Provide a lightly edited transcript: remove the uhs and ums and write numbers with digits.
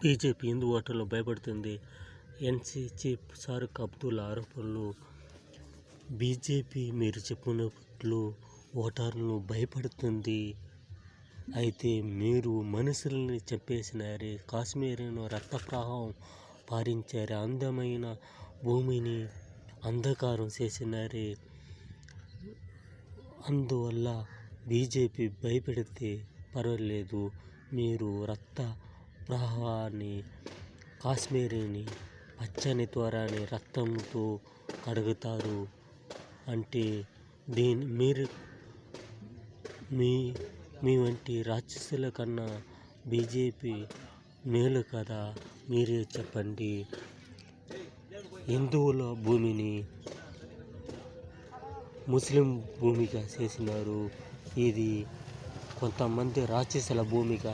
BJP Hindu ఓటర్లు భయపడుతుంది. NC chief Farooq Abdullah ఆరోపణలు. బీజేపీ మీరు చెప్పినట్లు ఓటర్లను భయపడుతుంది. అయితే మీరు మనుషుల్ని చంపేసినారే, కాశ్మీర్ను రక్తప్రవాహం పారించారే, అందమైన భూమిని అంధకారం చేసినారే. అందువల్ల బీజేపీ భయపెడితే పర్వాలేదు, మీరు రక్త ప్రవాహాన్ని, కాశ్మీర్ని పచ్చని త్వరని రక్తంతో కడుగుతారు అంటే మీరు మీ వంటి రాక్షసుల కన్నా బీజేపీ మేలు కదా. మీరే చెప్పండి. హిందువుల భూమిని ముస్లిం భూమిగా చేసినారు. ఇది కొంతమంది రాక్షసుల భూమిగా